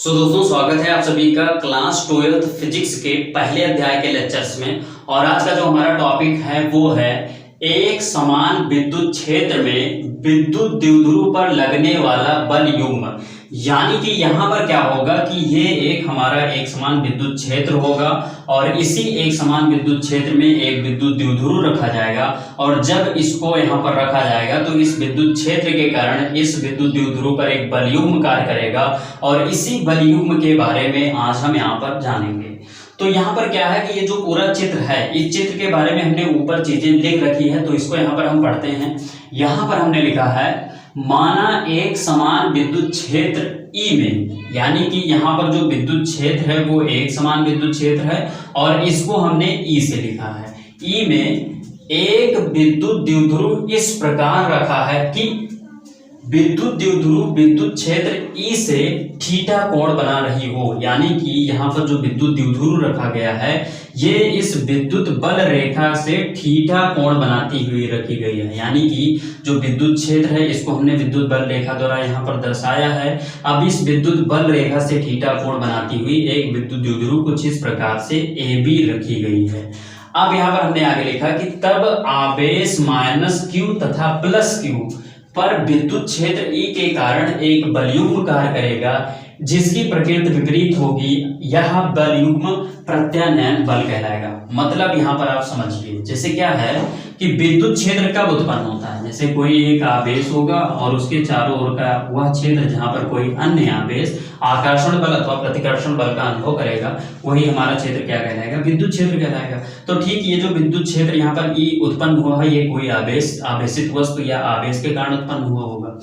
दोस्तों स्वागत है आप सभी का क्लास 12th फिजिक्स के पहले अध्याय के लेक्चर्स में। और आज का जो हमारा टॉपिक है वो है एक समान विद्युत क्षेत्र में विद्युत द्विध्रुव पर लगने वाला बल युग्म। यानी कि यहाँ पर क्या होगा कि ये एक हमारा एक समान विद्युत क्षेत्र होगा और इसी एक समान विद्युत क्षेत्र में एक विद्युत द्विध्रुव रखा जाएगा। और जब इसको यहाँ पर रखा जाएगा तो इस विद्युत क्षेत्र के कारण इस विद्युत द्विध्रुव पर एक बल युग्म कार्य करेगा और इसी बल युग्म के बारे में आज हम यहाँ पर जानेंगे। तो यहाँ पर क्या है कि ये जो पूरा चित्र है, इस चित्र के बारे में हमने ऊपर चीजें लिख रखी है, तो इसको यहाँ पर हम पढ़ते हैं। यहाँ पर हमने लिखा है माना एक समान विद्युत क्षेत्र ई में, यानी कि यहाँ पर जो विद्युत क्षेत्र है वो एक समान विद्युत क्षेत्र है और इसको हमने ई से लिखा है। ई में एक विद्युत द्विध्रुव इस प्रकार रखा है कि विद्युत द्विध्रुव विद्युत क्षेत्र ई से थीटा कोण बना रही हो। यानी कि यहाँ पर जो विद्युत द्विध्रुव रखा गया है ये इस विद्युत बल रेखा से थीटा कोण बनाती हुई रखी गई है। यानी कि जो विद्युत क्षेत्र है इसको हमने विद्युत बल रेखा द्वारा यहाँ पर दर्शाया है। अब इस विद्युत बल रेखा से थीटा कोण बनाती हुई एक विद्युत द्विध्रुव कुछ इस प्रकार से ए बी रखी गई है। अब यहाँ पर हमने आगे लिखा कि तब आवेश माइनस क्यू तथा प्लस क्यू पर विद्युत क्षेत्र ई के कारण एक बलयुग्म कार्य करेगा जिसकी प्रकृति विपरीत होगी। यह बलयुग्म प्रत्यानयन बल कहलाएगा। मतलब यहाँ पर आप समझिए, जैसे क्या है कि विद्युत क्षेत्र कब उत्पन्न होता है, जैसे कोई एक आवेश होगा और उसके चारों ओर का वह क्षेत्र जहाँ पर कोई अन्य आवेश आकर्षण बल अथवा प्रतिकर्षण बल का अनुभव करेगा, वही हमारा क्षेत्र क्या कहलाएगा, विद्युत क्षेत्र कहलाएगा। तो ठीक ये जो विद्युत क्षेत्र यहाँ पर ई उत्पन्न हुआ है ये कोई आवेश आवेशित वस्तु या आवेश के कारण उत्पन्न हुआ होगा।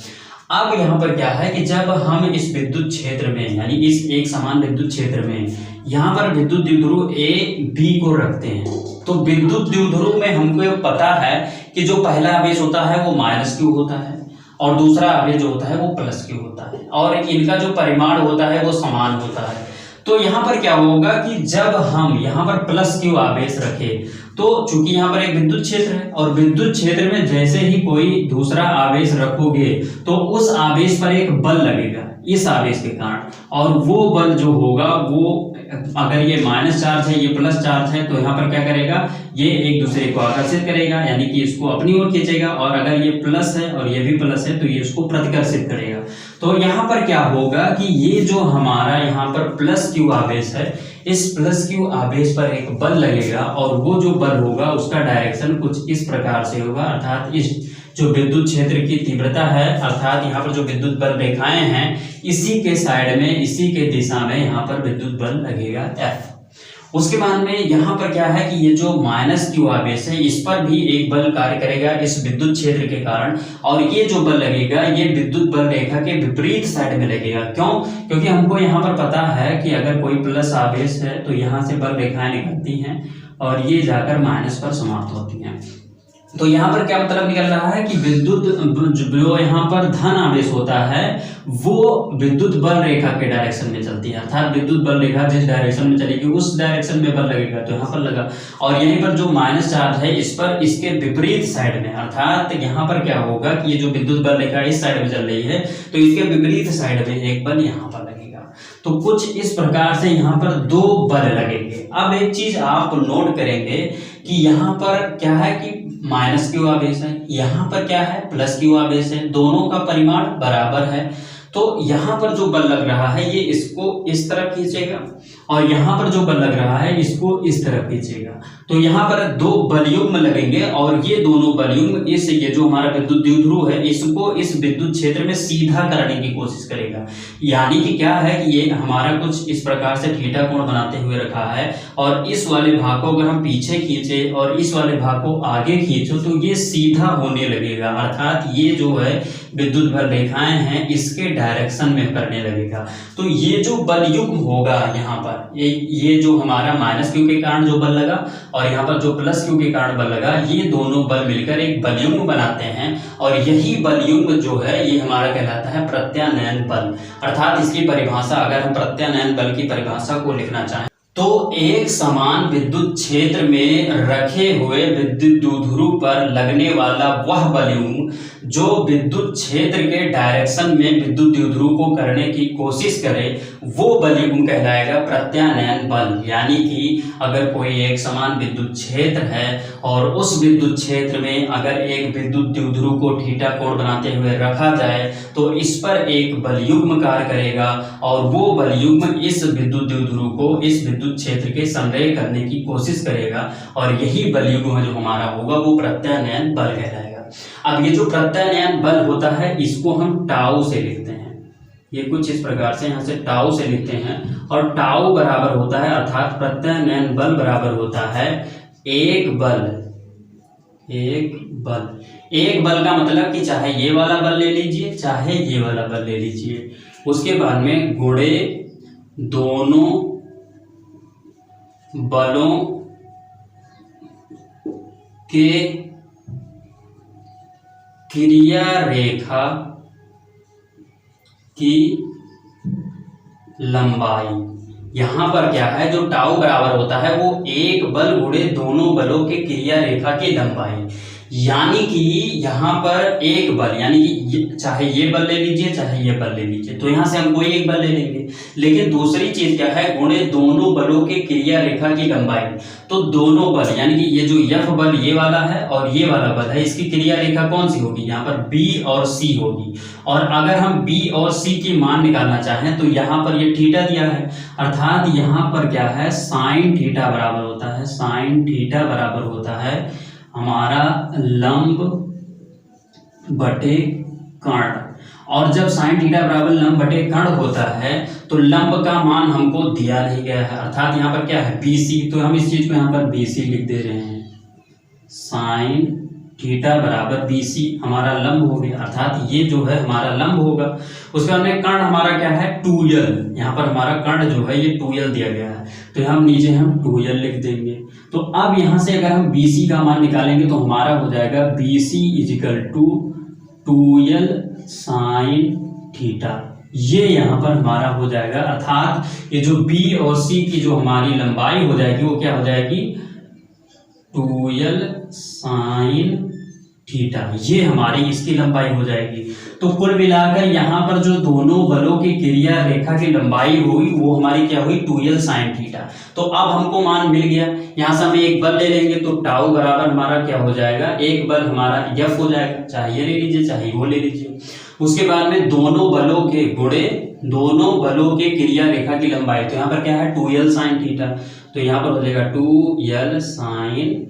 अब यहाँ पर क्या है कि जब हम इस विद्युत क्षेत्र में यानी इस एक समान विद्युत क्षेत्र में यहाँ पर विद्युत द्विध्रुव ए बी को रखते हैं, तो विद्युत द्विध्रुव में हमको पता है कि जो पहला आवेश होता है वो माइनस क्यू होता है और दूसरा आवेश जो होता है वो प्लस क्यू होता है और इनका जो परिमाण होता है वो समान होता है। तो यहाँ पर क्या होगा कि जब हम यहाँ पर प्लस क्यू आवेश रखें तो चूंकि यहाँ पर एक विद्युत क्षेत्र है और विद्युत क्षेत्र में जैसे ही कोई दूसरा आवेश रखोगे तो उस आवेश पर एक बल लगेगा इस आवेश के कारण, और वो बल जो होगा वो अगर ये माइनस चार्ज है ये प्लस चार्ज है तो यहाँ पर क्या करेगा, ये एक दूसरे को आकर्षित करेगा यानी कि इसको अपनी ओर खींचेगा, और अगर ये प्लस है और ये भी प्लस है तो ये इसको प्रतिकर्षित करेगा। तो यहाँ पर क्या होगा कि ये जो हमारा यहाँ पर प्लस क्यू आवेश है इस प्लस क्यू आवेश पर एक बल लगेगा और वो जो बल होगा उसका डायरेक्शन कुछ इस प्रकार से होगा, अर्थात इस जो विद्युत क्षेत्र की तीव्रता है अर्थात यहाँ पर जो विद्युत बल रेखाएं हैं इसी के साइड में इसी के दिशा में यहाँ पर विद्युत बल लगेगा F। उसके बाद में यहाँ पर क्या है कि ये जो माइनस क्यू आवेश है इस पर भी एक बल कार्य करेगा इस विद्युत क्षेत्र के कारण, और ये जो बल लगेगा ये विद्युत बल रेखा के विपरीत साइड में लगेगा। क्यों? क्योंकि हमको यहाँ पर पता है कि अगर कोई प्लस आवेश है तो यहाँ से बल रेखाएं निकलती हैं और ये जाकर माइनस पर समाप्त होती हैं। तो यहाँ पर क्या मतलब निकल रहा है कि विद्युत जो यहाँ पर धन आवेश होता है वो विद्युत बल रेखा के डायरेक्शन में चलती है, अर्थात विद्युत बल रेखा जिस डायरेक्शन में चलेगी उस डायरेक्शन में बल लगेगा तो यहाँ पर लगा, और यहीं पर जो माइनस चार्ज है इस पर इसके विपरीत साइड में, अर्थात यहाँ पर क्या होगा कि ये जो विद्युत बल रेखा इस साइड में चल रही है तो इसके विपरीत साइड में एक बल यहाँ पर लगेगा। तो कुछ इस प्रकार से यहाँ पर दो बल लगेंगे। अब एक चीज आप नोट करेंगे कि यहाँ पर क्या है कि माइनस क्यू आवेश है, यहाँ पर क्या है प्लस क्यू आवेश है, दोनों का परिमाण बराबर है। तो यहाँ पर जो बल लग रहा है ये इसको इस तरफ खींचेगा और यहाँ पर जो बल लग रहा है इसको इस तरफ खींचेगा। तो यहाँ पर दो बलयुग्म लगेंगे और ये दोनों बलयुग्म इस ये जो हमारा विद्युत द्विध्रुव है इसको इस विद्युत क्षेत्र में सीधा करने की कोशिश करेगा। यानी कि क्या है कि ये हमारा कुछ इस प्रकार से थीटा कोण बनाते हुए रखा है और इस वाले भाग को अगर हम पीछे खींचे और इस वाले भाग को आगे खींचो तो ये सीधा होने लगेगा, अर्थात ये जो है विद्युत बल रेखाएं हैं इसके डायरेक्शन में करने लगेगा। तो ये जो बल युग्म होगा यहाँ पर ये जो हमारा माइनस क्यू के कारण जो बल लगा और यहाँ पर जो प्लस क्यू के कारण बल लगा ये दोनों बल मिलकर एक बल युग्म बनाते हैं, और यही बल युग्म जो है ये हमारा कहलाता है प्रत्यानयन बल। अर्थात इसकी परिभाषा अगर हम प्रत्यानयन बल की परिभाषा को लिखना चाहें तो एक समान विद्युत क्षेत्र में रखे हुए विद्युत द्विध्रुव पर लगने वाला वह बल युग्म जो विद्युत क्षेत्र के डायरेक्शन में विद्युत द्विध्रुव को करने की कोशिश करे वो बल युग्म कहलाएगा प्रत्यानयन बल। यानी कि अगर कोई एक समान विद्युत क्षेत्र है और उस विद्युत क्षेत्र में अगर एक विद्युत द्विध्रुव को थीटा कोण बनाते हुए रखा जाए तो इस पर एक बल युग्म कार्य करेगा और वो बल युग्म इस विद्युत द्विध्रुव को इस विद्युत क्षेत्र के संरेख करने की कोशिश करेगा और यही बल युग्म जो हमारा होगा वो प्रत्यानयन बल कहलाएगा। अब ये जो प्रत्यानयन बल होता है इसको हम टाउ से लिखते हैं। ये कुछ इस प्रकार से यहाँ से टाउ से लिखते हैं और टाउ बराबर होता है अर्थात प्रत्यानयन बल बराबर होता है एक बल। एक बल का मतलब कि चाहे ये वाला बल ले लीजिए चाहे ये वाला बल ले लीजिए, उसके बाद में गुणे दोनों बलों के क्रिया रेखा की लंबाई। यहां पर क्या है, जो टाउ बराबर होता है वो एक बल गुणे दोनों बलों के क्रिया रेखा की लंबाई। यानी कि यहाँ पर एक बल यानी कि चाहे ये बल ले लीजिए चाहे ये बल ले लीजिए तो यहाँ से हम कोई एक बल ले लेंगे, लेकिन दूसरी चीज क्या है, गुणे दोनों बलों के क्रिया रेखा की लंबाई। तो दोनों बल यानी कि ये जो F बल ये वाला है और ये वाला बल है इसकी क्रिया रेखा कौन सी होगी, यहाँ पर B और C होगी। और अगर हम B और C की मान निकालना चाहें तो यहाँ पर ये थीटा दिया है अर्थात यहाँ पर क्या है साइन थीटा बराबर होता है, साइन थीटा बराबर होता है हमारा लंब बटे कर्ण। और जब साइन थीटा बराबर लंब बटे कर्ण होता है तो लंब का मान हमको दिया नहीं गया है अर्थात यहाँ पर क्या है BC, तो हम इस चीज को यहाँ पर BC लिख दे रहे हैं। साइन थीटा बराबर BC हमारा लंब हो गया अर्थात ये जो है हमारा लंब होगा। उसके बाद में कर्ण हमारा क्या है 2l, यहाँ पर हमारा कर्ण जो है ये 2l दिया गया है तो हम नीचे हम 2l लिख देंगे। तो अब यहाँ से अगर हम BC का मान निकालेंगे तो हमारा हो जाएगा BC is equal to 2l sine theta. ये यहाँ पर हमारा हो जाएगा अर्थात ये जो B और C की जो हमारी लंबाई हो जाएगी वो क्या हो जाएगी 2l साइन थीटा, ये हमारी इसकी लंबाई हो जाएगी। तो कुल मिलाकर यहाँ पर जो दोनों बलों की क्रिया रेखा की लंबाई हुई वो हमारी क्या हुई 2l साइन थीटा। तो अब हमको मान मिल गया, यहाँ से हम एक बल ले लेंगे तो टाउ बराबर हमारा क्या हो जाएगा, एक बल हमारा F हो जाएगा, चाहे ये ले लीजिए चाहे वो ले लीजिए। उसके बाद में दोनों बलों के गुणे दोनों बलों के क्रिया रेखा की लंबाई, तो यहाँ पर क्या है 2l साइन थीटा, तो यहाँ पर हो जाएगा 2l साइन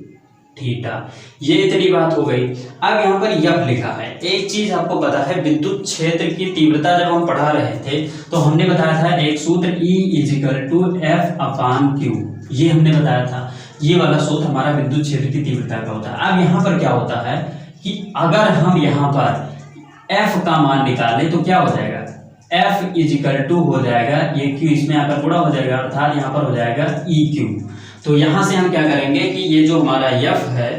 थीटा। ये इतनी बात हो गई। अब यहाँ पर F लिखा है। एक चीज आपको पता है विद्युत क्षेत्र की तीव्रता जब हम पढ़ा रहे थे तो हमने बताया था एक सूत्र E इजिकल टू F/Q, ये हमने बताया था। ये वाला सूत्र हमारा विद्युत क्षेत्र की तीव्रता का होता है। अब यहाँ पर क्या होता है कि अगर हम यहाँ पर F का मान निकालें तो क्या हो जाएगा, F इजिकल टू हो जाएगा ये Q इसमें आकर गुणा हो जाएगा अर्थात यहाँ पर हो जाएगा EQ। तो यहाँ से हम क्या करेंगे कि ये जो हमारा F है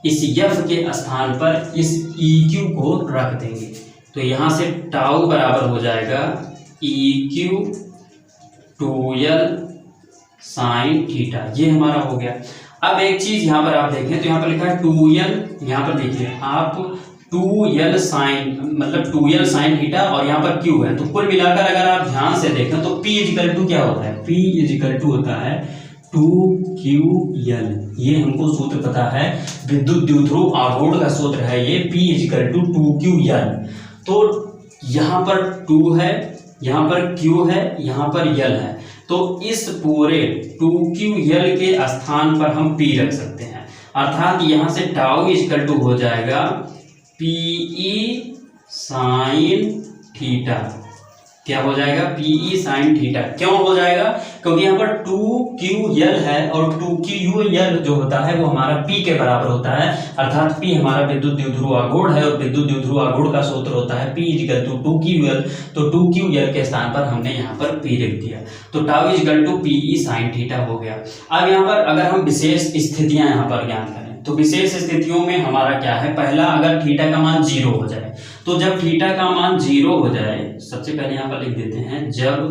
इस F के स्थान पर इस EQ को रख देंगे। तो यहाँ से टाउ बराबर हो जाएगा EQ 2l साइन थीटा, ये हमारा हो गया। अब एक चीज यहाँ पर आप देखें तो यहाँ पर लिखा है 2l, यहाँ पर देखिए आप 2l साइन मतलब 2l साइन थीटा और यहाँ पर Q है। तो कुल मिलाकर अगर आप ध्यान से देखें तो P इजिकल टू क्या होता है, P इजिकल टू होता है 2ql। ये हमको सूत्र पता है, विद्युत द्विध्रुव आघूर्ण का सूत्र है ये P इजिकल टू 2ql। तो यहाँ पर 2 है, यहाँ पर Q है, यहाँ पर L है, तो इस पूरे 2ql के स्थान पर हम P रख सकते हैं अर्थात यहाँ से टाउ इजिकल टू हो जाएगा PE साइन थीटा। क्या हो जाएगा PE साइन थीटा। क्यों हो जाएगा, क्योंकि यहाँ पर 2ql है और 2ql जो होता है वो हमारा P के बराबर होता है अर्थात P हमारा विद्युत द्विध्रुव आघूर्ण है और विद्युत द्विध्रुव आघूर्ण का सूत्र होता है P इजिकल टू 2ql। तो 2ql के स्थान पर हमने यहाँ पर P लिख दिया तो tau is equal to PE sine theta हो गया। अब यहाँ पर अगर हम विशेष स्थितियां यहाँ पर ज्ञान करें तो विशेष स्थितियों में हमारा क्या है, पहला अगर थीटा का मान 0 हो जाए तो जब थीटा का मान 0 हो जाए सबसे पहले यहाँ पर लिख देते हैं जब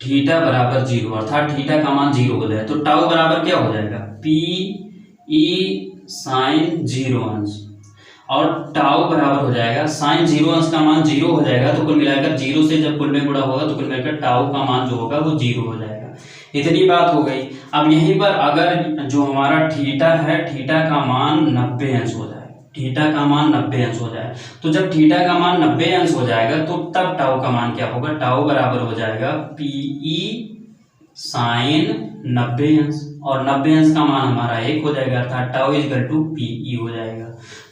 थीटा बराबर 0 अर्थात थीटा का मान 0 हो जाए तो टाउ बराबर क्या हो जाएगा PE साइन 0 अंश। और टाउ बराबर हो जाएगा साइन 0 अंश का मान 0 हो जाएगा, तो कुल मिलाकर 0 से जब कुल में गुणा होगा तो कुल मिलाकर टाउ का मान जो होगा वो 0 हो जाएगा। इतनी बात हो गई। अब यहीं पर अगर जो हमारा थीटा है, थीटा का मान 90 अंश हो जाए, थीटा का मान 90 अंश हो जाए, तो जब थीटा का मान 90 अंश हो जाएगा तो तब टाउ का मान क्या होगा, टाउ बराबर हो जाएगा पीई साइन 90 अंश, और 90 अंश का मान हमारा 1 हो जाएगा, अर्थात टाउ इजकल टू पीई हो जाएगा।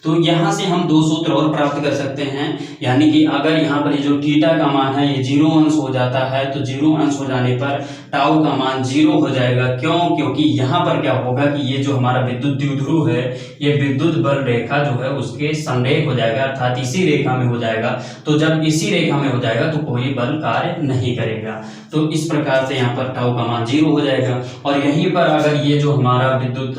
तो यहाँ से हम 2 सूत्र और प्राप्त कर सकते हैं, यानी कि अगर यहाँ पर ये जो थीटा का मान है ये 0 अंश हो जाता है, तो 0 अंश हो जाने पर टाउ का मान 0 हो जाएगा। क्यों? क्योंकि यहाँ पर क्या होगा कि ये जो हमारा विद्युत द्विध्रुव है ये विद्युत बल रेखा जो है उसके संरेख हो जाएगा, अर्थात इसी रेखा में हो जाएगा। तो जब इसी रेखा में हो जाएगा तो कोई बल कार्य नहीं करेगा। तो इस प्रकार से यहाँ पर टाउ का मान 0 हो जाएगा। और यहीं पर अगर ये जो हमारा विद्युत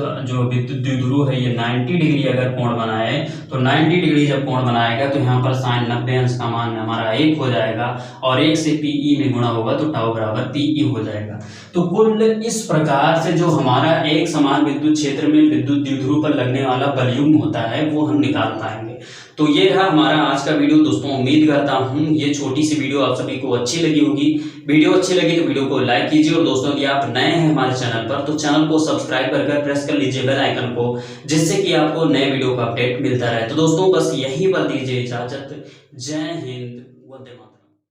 द्विध्रुव है ये 90 डिग्री अगर कोण बनाए, तो 90 डिग्री जब कोण बनाएगा तो यहाँ पर साइन 90 अंश का मान हमारा 1 हो जाएगा, और 1 से पीई में गुणा होगा तो टाउ बराबर पीई हो जाएगा। तो कुल इस प्रकार से जो हमारा एक समान विद्युत क्षेत्र में विद्युत द्विध्रुव पर लगने वाला बलयुग्म होता है वो हम निकाल पाएंगे। तो ये रहा हमारा आज का वीडियो दोस्तों। उम्मीद करता हूँ ये छोटी सी वीडियो आप सभी को अच्छी लगी होगी। वीडियो अच्छी लगी तो वीडियो को लाइक कीजिए, और दोस्तों यदि आप नए हैं हमारे चैनल पर तो चैनल को सब्सक्राइब कर प्रेस कर लीजिए बेल आइकन को, जिससे कि आपको नए वीडियो का अपडेट मिलता रहे। तो दोस्तों बस यहीं पर दीजिए इजाजत। जय हिंद, वंदे मातरम।